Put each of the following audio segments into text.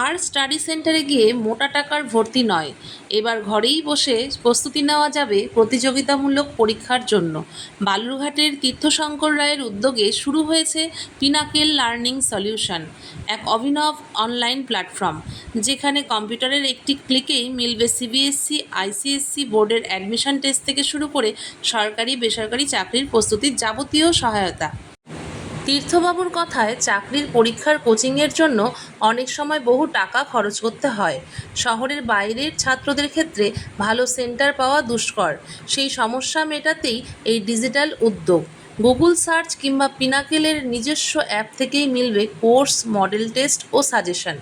আর study সেন্টারে গিয়ে মোটা টাকার ভর্তি নয়, এবার ঘরেই বসে প্রস্তুতি নেওয়া যাবে প্রতিযোগিতামূলক পরীক্ষার জন্য। বালুরঘাটের তীর্থশঙ্কর রায়ের উদ্যোগে শুরু হয়েছে পিনাকেল লার্নিং সলিউশন, এক অভিনব অনলাইন প্ল্যাটফর্ম যেখানে কম্পিউটারের একটি ক্লিকেই মিলবে সিবিএসসি, আইসিএসসি বোর্ডের অ্যাডমিশন টেস্ট থেকে শুরু করে সরকারি বেসরকারি চাকরির প্রস্তুতির যাবতীয় সহায়তা। তীর্থবাবুর কথায়, চাকরির পরীক্ষার কোচিংয়ের জন্য অনেক সময় বহু টাকা খরচ করতে হয়। শহরের বাইরের ছাত্রদের ক্ষেত্রে ভালো সেন্টার পাওয়া দুষ্কর। সেই সমস্যা মেটাতেই এই ডিজিটাল উদ্যোগ। গুগল সার্চ কিংবা পিনাকেলের নিজস্ব অ্যাপ থেকেই মিলবে কোর্স, মডেল টেস্ট ও সাজেশন।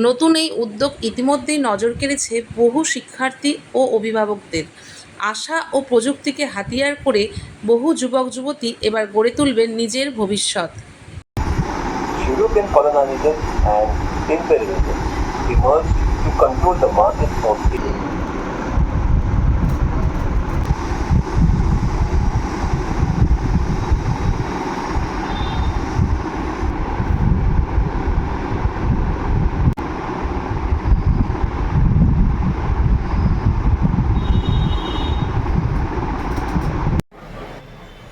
নতুন এই উদ্যোগ ইতিমধ্যেই নজর কেড়েছে বহু শিক্ষার্থী ও অভিভাবকদের। আশা ও প্রযুক্তিকে হাতিয়ার করে বহু যুবক যুবতী এবার গড়ে তুলবেন নিজের ভবিষ্যৎ। European colonialism and imperialism emerged to control the market of India.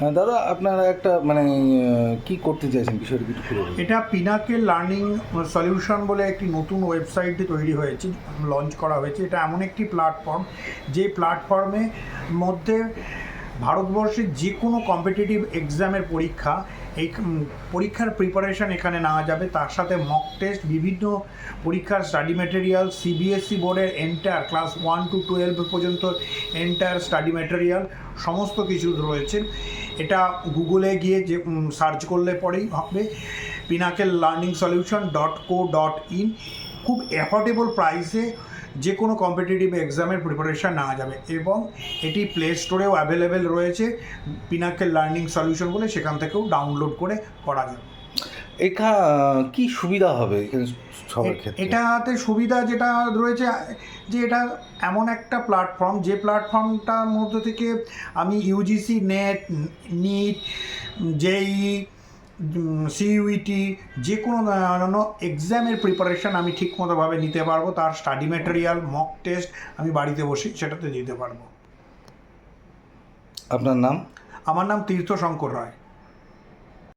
হ্যাঁ দাদা, আপনারা একটা কি করতে চাইছেন, বিষয়টা একটু খুলে বলুন। এটা পিনাকেল লার্নিং সলিউশন বলে একটি নতুন ওয়েবসাইট তৈরি হয়েছে, লঞ্চ করা হয়েছে। এটা এমন একটি প্ল্যাটফর্ম, যে প্ল্যাটফর্মে মধ্যে ভারতবর্ষের যে কোনো কম্পিটিটিভ এক্সামের পরীক্ষা, এই পরীক্ষার প্রিপারেশান এখানে নেওয়া যাবে। তার সাথে মক টেস্ট, বিভিন্ন পরীক্ষার স্টাডি ম্যাটেরিয়াল, সিবিএসসি বোর্ডের এন্টায়ার ক্লাস 1 to 12 পর্যন্ত এন্টায়ার স্টাডি ম্যাটেরিয়াল সমস্ত কিছু রয়েছে। এটা গুগলে গিয়ে যে সার্চ করলে পরেই হবে পিনাকেল লার্নিং সলিউশন .co.in। খুব অ্যাফোর্ডেবল প্রাইসে যে কোনো কম্পিটিটিভ এক্সামের প্রিপারেশান নেওয়া যাবে, এবং এটি প্লে স্টোরেও অ্যাভেলেবেল রয়েছে পিনাকেল লার্নিং সলিউশন বলে, সেখান থেকেও ডাউনলোড করে করা যাবে। এটা কি সুবিধা হবে এখানে সবার ক্ষেত্রে? এটাতে সুবিধা যেটা রয়েছে যে এটা এমন একটা প্ল্যাটফর্ম, যে প্ল্যাটফর্মটার মধ্যে থেকে আমি ইউজিসি নেট, নিট, জেই, সিইউইটি যে কোনো এক্সামের প্রিপারেশান আমি ঠিকমতোভাবে নিতে পারবো। তার স্টাডি ম্যাটেরিয়াল, মক টেস্ট আমি বাড়িতে বসে সেটাতে দিতে পারবো। আপনার নাম? আমার নাম তীর্থশঙ্কর রায়।